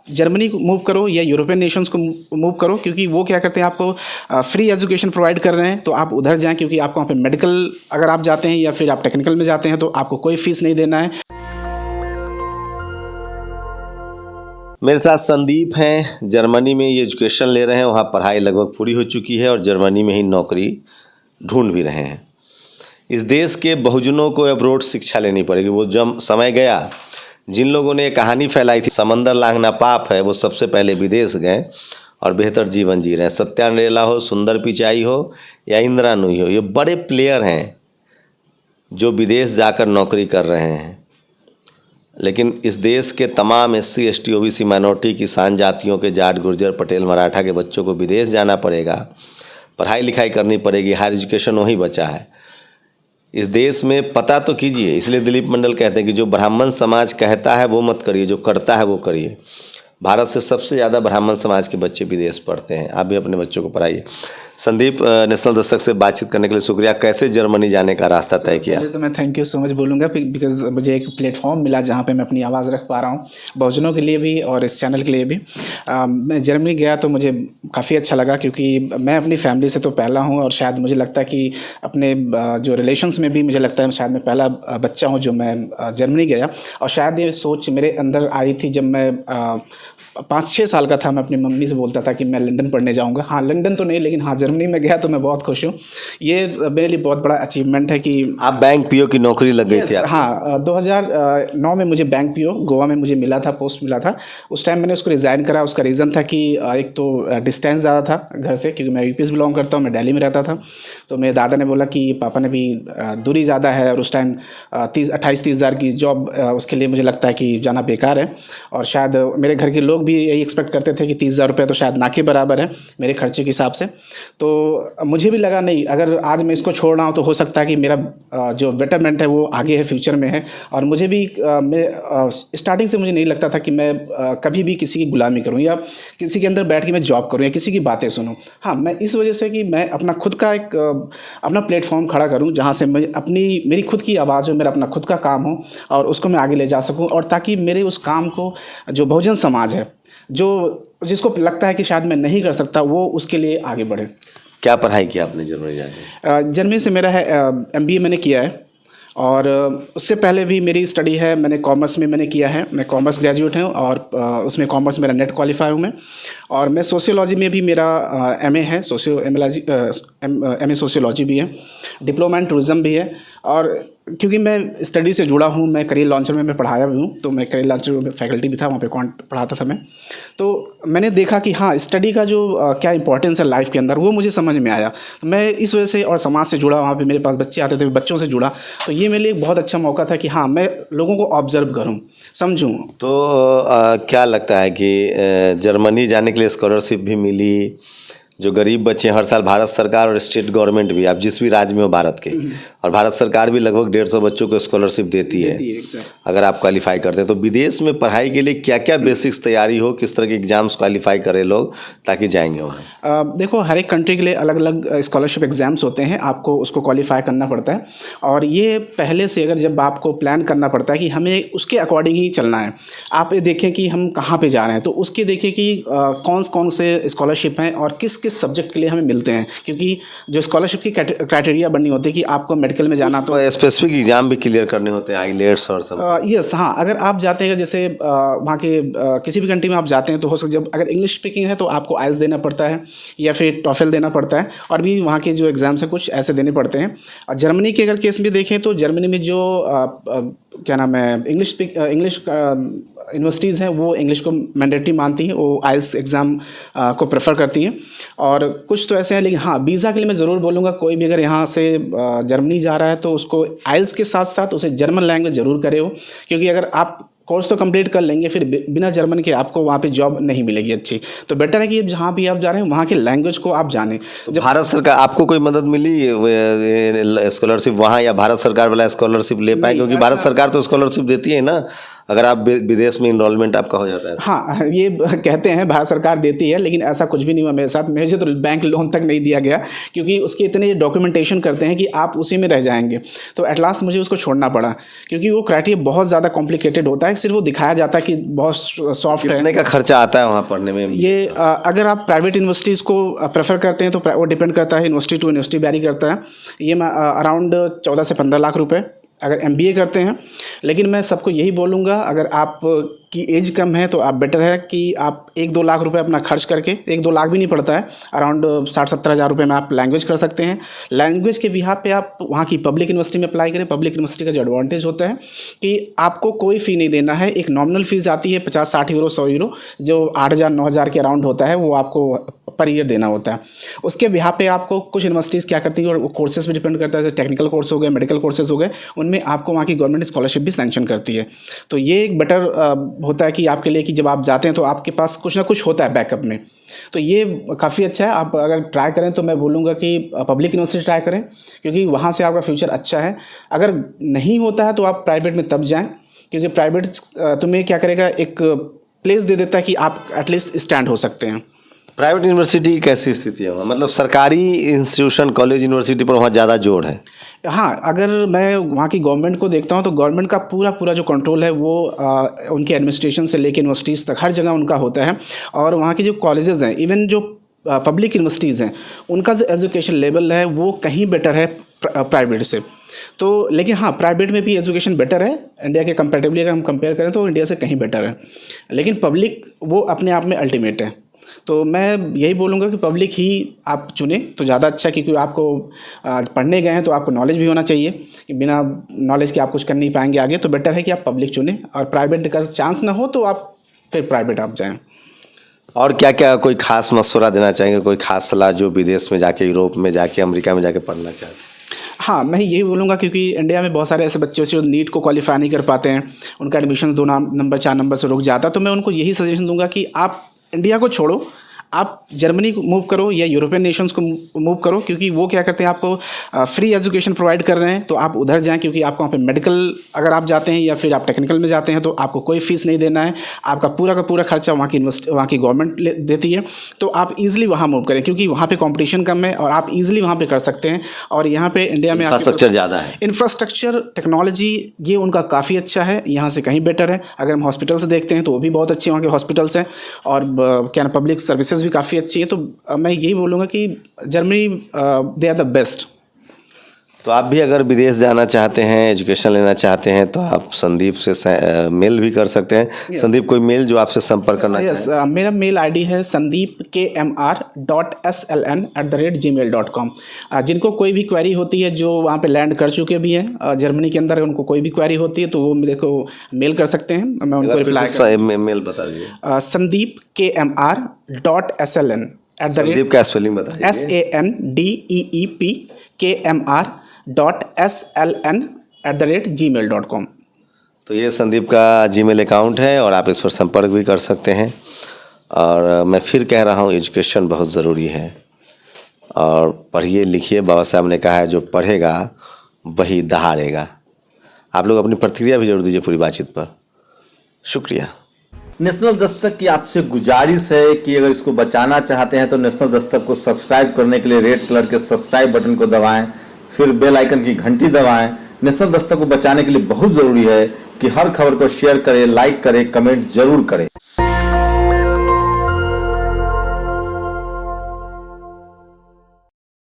Germany को move करो या यूरोपियन नेशंस को मूव करो, क्योंकि वो क्या करते हैं आपको फ्री एजुकेशन प्रोवाइड कर रहे हैं, तो आप उधर जाएं, क्योंकि आपको वहाँ पे मेडिकल अगर आप जाते हैं या फिर आप टेक्निकल में जाते हैं तो आपको कोई फीस नहीं देना है। मेरे साथ संदीप हैं, जर्मनी में ये एजुकेशन ले रहे हैं, वहाँ पढ़ाई लगभग पूरी हो चुकी है और जर्मनी में ही नौकरी ढूंढ भी रहे हैं। इस देश के बहुजनों को अब्रोड शिक्षा लेनी पड़ेगी। वो जब समय गया, जिन लोगों ने ये कहानी फैलाई थी समंदर लांघना पाप है, वो सबसे पहले विदेश गए और बेहतर जीवन जी रहे हैं। सत्या नडेला हो, सुंदर पिचाई हो या इंदिरा नूई हो, ये बड़े प्लेयर हैं जो विदेश जाकर नौकरी कर रहे हैं। लेकिन इस देश के तमाम SC ST OBC माइनॉरिटी किसान जातियों के जाट गुर्जर पटेल मराठा के बच्चों को विदेश जाना पड़ेगा, पढ़ाई लिखाई करनी पड़ेगी, हायर एजुकेशन वहीं बचा है। इस देश में पता तो कीजिए। इसलिए दिलीप मंडल कहते हैं कि जो ब्राह्मण समाज कहता है वो मत करिए, जो करता है वो करिए। भारत से सबसे ज़्यादा ब्राह्मण समाज के बच्चे विदेश पढ़ते हैं। आप भी अपने बच्चों को पढ़ाइए। संदीप, नेशनल दस्तक से बातचीत करने के लिए शुक्रिया। कैसे जर्मनी जाने का रास्ता तय किया? पहले तो मैं थैंक यू सो मच बोलूँगा, बिकॉज मुझे एक प्लेटफॉर्म मिला जहाँ पे मैं अपनी आवाज़ रख पा रहा हूँ, बहुजनों के लिए भी और इस चैनल के लिए भी। मैं जर्मनी गया तो मुझे काफ़ी अच्छा लगा, क्योंकि मैं अपनी फैमिली से तो पहला हूँ और शायद मुझे लगता है कि अपने जो रिलेशंस में भी मुझे लगता है शायद मैं पहला बच्चा हूँ जो मैं जर्मनी गया। और शायद ये सोच मेरे अंदर आई थी जब मैं 5-6 साल का था। मैं अपनी मम्मी से बोलता था कि मैं लंदन पढ़ने जाऊंगा। हाँ, लंदन तो नहीं, लेकिन हाँ जर्मनी में गया तो मैं बहुत खुश हूँ। ये मेरे लिए बहुत बड़ा अचीवमेंट है कि आप बैंक PO की नौकरी लग गई थी? हाँ, 2009 में मुझे बैंक PO गोवा में मुझे मिला था, पोस्ट मिला था। उस टाइम मैंने उसको रिज़ाइन करा। उसका रीज़न था कि एक तो डिस्टेंस ज़्यादा था घर से, क्योंकि मैं UP से बिलोंग करता हूँ, मैं दिल्ली में रहता था। तो मेरे दादा ने बोला कि पापा ने भी दूरी ज़्यादा है और उस टाइम 28-30 हज़ार की जॉब, उसके लिए मुझे लगता है कि जाना बेकार है। और शायद मेरे घर के लोग भी यही एक्सपेक्ट करते थे कि 30,000 रुपये तो शायद ना के बराबर है मेरे खर्चे के हिसाब से। तो मुझे भी लगा नहीं, अगर आज मैं इसको छोड़ रहा हूँ तो हो सकता है कि मेरा जो बेटरमेंट है वो आगे है, फ्यूचर में है। और मुझे भी स्टार्टिंग से मुझे नहीं लगता था कि मैं कभी भी किसी की गुलामी करूँ या किसी के अंदर बैठ के मैं जॉब करूँ या किसी की बातें सुनूँ। हाँ, मैं इस वजह से कि मैं अपना खुद का एक अपना प्लेटफॉर्म खड़ा करूँ जहाँ से मैं मेरी खुद की आवाज़ हो, मेरा अपना खुद का काम हो और उसको मैं आगे ले जा सकूँ। और ताकि मेरे उस काम को जो बहुजन समाज है, जो जिसको लगता है कि शायद मैं नहीं कर सकता, वो उसके लिए आगे बढ़े। क्या पढ़ाई किया आपने जर्मनी जाके? जर्मनी से मेरा है MBA मैंने किया है। और उससे पहले भी मेरी स्टडी है, मैंने कॉमर्स में मैंने किया है। मैं कॉमर्स ग्रेजुएट हूँ और उसमें कॉमर्स मेरा नेट क्वालिफाई हूँ मैं। और मैं सोशियोलॉजी में भी मेरा MA है, MA सोशियोलॉजी भी है, डिप्लोमा इन टूरिज़्म भी है। और क्योंकि मैं स्टडी से जुड़ा हूँ, मैं करियर लॉन्चर में मैं पढ़ाया भी हूँ, तो मैं करियर लॉन्चर में फैकल्टी भी था, वहाँ पे पढ़ाता था मैं। तो मैंने देखा कि हाँ, स्टडी का जो क्या इंपॉर्टेंस है लाइफ के अंदर, वो मुझे समझ में आया। तो मैं इस वजह से और समाज से जुड़ा, वहाँ पे मेरे पास बच्चे आते थे, बच्चों से जुड़ा। तो ये मेरे लिए एक बहुत अच्छा मौका था कि हाँ, मैं लोगों को ऑब्जर्व करूँ, समझूँ। तो क्या लगता है कि जर्मनी जाने के लिए स्कॉलरशिप भी मिली? जो गरीब बच्चे हर साल भारत सरकार और स्टेट गवर्नमेंट भी, आप जिस भी राज्य में हो भारत के, और भारत सरकार भी लगभग 150 बच्चों को स्कॉलरशिप देती है अगर आप क्वालिफाई करते हैं। तो विदेश में पढ़ाई के लिए क्या क्या बेसिक्स तैयारी हो, किस तरह के एग्जाम्स क्वालिफाई करें लोग ताकि जाएंगे वहाँ? देखो, हर एक कंट्री के लिए अलग अलग स्कॉलरशिप एग्ज़ाम्स होते हैं, आपको उसको क्वालिफाई करना पड़ता है। और ये पहले से अगर जब आपको प्लान करना पड़ता है कि हमें उसके अकॉर्डिंग ही चलना है। आप ये देखें कि हम कहाँ पे जा रहे हैं, तो उसके देखें कि कौन से स्कॉलरशिप हैं और किस सब्जेक्ट के लिए हमें मिलते हैं। क्योंकि जो स्कॉलरशिप की क्राइटेरिया बननी होती है कि आपको मेडिकल में जाना, तो स्पेसिफिक एग्जाम भी क्लियर करने होते हैं, आईलेट्स और सब। यस, हाँ, अगर आप जाते हैं जैसे वहाँ के किसी भी कंट्री में आप जाते हैं तो हो सकता है, जब अगर इंग्लिश स्पीकिंग है तो आपको आइल्स देना पड़ता है या फिर टॉफल देना पड़ता है, और भी वहाँ के जो एग्ज़ाम्स हैं कुछ ऐसे देने पड़ते हैं। और जर्मनी के अगर केस में देखें तो जर्मनी में जो क्या नाम है, इंग्लिश यूनिवर्सिटीज़ हैं वो इंग्लिश को मैंडेटरी मानती हैं, वो आइल्स एग्ज़ाम को प्रेफर करती हैं। और कुछ तो ऐसे हैं, लेकिन हाँ, वीज़ा के लिए मैं ज़रूर बोलूँगा, कोई भी अगर यहाँ से जर्मनी जा रहा है तो उसको आइल्स के साथ साथ उसे जर्मन लैंग्वेज ज़रूर करे हो। क्योंकि अगर आप कोर्स तो कंप्लीट कर लेंगे, फिर बिना जर्मन के आपको वहाँ पे जॉब नहीं मिलेगी अच्छी। तो बेटर है कि जहाँ भी आप जा रहे हैं वहाँ के लैंग्वेज को आप जानें। जब भारत सरकार, आपको कोई मदद मिली स्कॉलरशिप वहाँ, या भारत सरकार वाला स्कॉलरशिप ले पाए? क्योंकि भारत सरकार तो स्कॉलरशिप देती है ना, अगर आप विदेश में इनरोलमेंट आपका हो जाता है? हाँ, ये कहते हैं भारत सरकार देती है, लेकिन ऐसा कुछ भी नहीं हुआ मेरे साथ। मुझे तो बैंक लोन तक नहीं दिया गया, क्योंकि उसके इतने डॉक्यूमेंटेशन करते हैं कि आप उसी में रह जाएंगे। तो एट लास्ट मुझे उसको छोड़ना पड़ा, क्योंकि वो क्राइटेरिया बहुत ज़्यादा कॉम्प्लिकेटेड होता है। सिर्फ वो दिखाया जाता है कि बहुत सॉफ्ट है। कितने का खर्चा आता है वहाँ पढ़ने में? ये अगर आप प्राइवेट यूनिवर्सिटीज़ को प्रेफर करते हैं तो वो डिपेंड करता है, यूनिवर्सिटी टू यूनिवर्सिटी वैरी करता है। ये अराउंड 14 से 15 लाख रुपए अगर MBA करते हैं। लेकिन मैं सबको यही बोलूँगा, अगर आप की एज कम है तो आप बेटर है कि आप 1-2 लाख रुपए अपना खर्च करके, 1-2 लाख भी नहीं पड़ता है, अराउंड 60-70 हज़ार रुपये में आप लैंग्वेज कर सकते हैं। लैंग्वेज के बिहाफ पे आप वहाँ की पब्लिक यूनिवर्सिटी में अप्लाई करें। पब्लिक यूनिवर्सिटी का जो एडवांटेज होता है कि आपको कोई फ़ी नहीं देना है। एक नॉमिनल फ़ीस आती है 50-60 यूरो, 100 यूरो, जो 8,000-9,000 के अराउंड होता है, वो आपको पर ईयर देना होता है। उसके बिहाफ पे आपको कुछ यूनिवर्सिटीज़ क्या करती है, और कोर्सेज पे डिपेंड करता है, जैसे टेक्निकल कोर्स हो गए, मेडिकल कोर्सेज हो गए, उनमें आपको वहाँ की गवर्नमेंट स्कॉलरशिप भी सैंक्शन करती है। तो ये एक बेटर होता है कि आपके लिए, कि जब आप जाते हैं तो आपके पास कुछ ना कुछ होता है बैकअप में। तो ये काफ़ी अच्छा है। आप अगर ट्राई करें तो मैं बोलूँगा कि पब्लिक यूनिवर्सिटी ट्राई करें, क्योंकि वहाँ से आपका फ्यूचर अच्छा है। अगर नहीं होता है तो आप प्राइवेट में तब जाएँ, क्योंकि प्राइवेट तुम्हें क्या करेगा, एक प्लेस दे देता है कि आप एटलीस्ट स्टैंड हो सकते हैं। प्राइवेट यूनिवर्सिटी की कैसी स्थिति है वहाँ? मतलब सरकारी इंस्टीट्यूशन, कॉलेज, यूनिवर्सिटी पर वहाँ ज़्यादा जोर है? हाँ, अगर मैं वहाँ की गवर्नमेंट को देखता हूँ तो गवर्नमेंट का पूरा जो कंट्रोल है वो उनके एडमिनिस्ट्रेशन से लेकर यूनिवर्सिटीज़ तक हर जगह उनका होता है। और वहाँ की जो कॉलेजेस हैं, इवन जो पब्लिक यूनिवर्सिटीज़ हैं, उनका जो एजुकेशन लेवल है वो कहीं बेटर है प्राइवेट से। तो लेकिन हाँ, प्राइवेट में भी एजुकेशन बेटर है इंडिया के कंपेरेटिवली। अगर हम कंपेयर करें तो इंडिया से कहीं बेटर है, लेकिन पब्लिक वो अपने आप में अल्टीमेट है। तो मैं यही बोलूँगा कि पब्लिक ही आप चुनें तो ज़्यादा अच्छा है, क्योंकि आपको पढ़ने गए हैं तो आपको नॉलेज भी होना चाहिए, कि बिना नॉलेज के आप कुछ कर नहीं पाएंगे आगे। तो बेटर है कि आप पब्लिक चुनें, और प्राइवेट का चांस ना हो तो आप फिर प्राइवेट आप जाएं। और क्या क्या कोई खास मशवरा देना चाहेंगे, कोई खास सलाह जो विदेश में जाके, यूरोप में जाके, अमेरिका में जाके पढ़ना चाहते हैं? हाँ, मैं यही बोलूँगा, क्योंकि इंडिया में बहुत सारे ऐसे बच्चे जो नीट को क्वालिफाई नहीं कर पाते हैं, उनका एडमिशन 2 नंबर 4 नंबर से रुक जाता। तो मैं उनको यही सजेशन दूंगा कि आप इंडिया को छोड़ो, आप जर्मनी को मूव करो या यूरोपियन नेशंस को मूव करो, क्योंकि वो क्या करते हैं, आपको फ्री एजुकेशन प्रोवाइड कर रहे हैं। तो आप उधर जाएं, क्योंकि आपको वहाँ पे मेडिकल अगर आप जाते हैं या फिर आप टेक्निकल में जाते हैं तो आपको कोई फीस नहीं देना है। आपका पूरा का पूरा खर्चा वहाँ की गवर्नमेंट देती है। तो आप इजीली वहाँ मूव करें, क्योंकि वहाँ पे कंपटीशन कम है और आप इजीली वहाँ पे कर सकते हैं। और यहाँ पे इंडिया में इंफ्रास्ट्रक्चर ज़्यादा है, इंफ्रास्ट्रक्चर, टेक्नोलॉजी ये उनका काफ़ी अच्छा है, यहाँ से कहीं बेटर है। अगर हम हॉस्पिटल्स देखते हैं तो वो भी बहुत अच्छे वहाँ के हॉस्पिटल्स हैं, और क्या पब्लिक सर्विसेज भी काफ़ी अच्छी है। तो मैं यही बोलूँगा कि Germany they are the best. तो आप भी अगर विदेश जाना चाहते हैं, एजुकेशन लेना चाहते हैं, तो आप संदीप से मेल भी कर सकते हैं। संदीप, कोई मेल जो आपसे संपर्क करना चाहें? मेरा मेल ID है sandeepkmr.sln@gmail.com। जिनको कोई भी क्वेरी होती है, जो वहाँ पे लैंड कर चुके भी हैं जर्मनी के अंदर, उनको कोई भी क्वेरी होती है तो वो मेरे को मेल कर सकते हैं, मैं उनको रिप्लाई मेल बता दीजिए। sandeepkmr.sln संदीप का स्पेलिंग बताइए। sandeepkmr.sln@gmail.com। तो ये संदीप का जीमेल अकाउंट है और आप इस पर संपर्क भी कर सकते हैं। और मैं फिर कह रहा हूँ, एजुकेशन बहुत ज़रूरी है, और पढ़िए लिखिए। बाबा साहब ने कहा है, जो पढ़ेगा वही दहाड़ेगा। आप लोग अपनी प्रतिक्रिया भी जरूर दीजिए पूरी बातचीत पर। शुक्रिया। नेशनल दस्तक की आपसे गुजारिश है कि अगर इसको बचाना चाहते हैं तो नेशनल दस्तक को सब्सक्राइब करने के लिए रेड कलर के सब्सक्राइब बटन को दबाएं, फिर बेल आइकन की घंटी दबाएं। नेशनल दस्तक को बचाने के लिए बहुत ज़रूरी है कि हर खबर को शेयर करें, लाइक करें, कमेंट जरूर करें।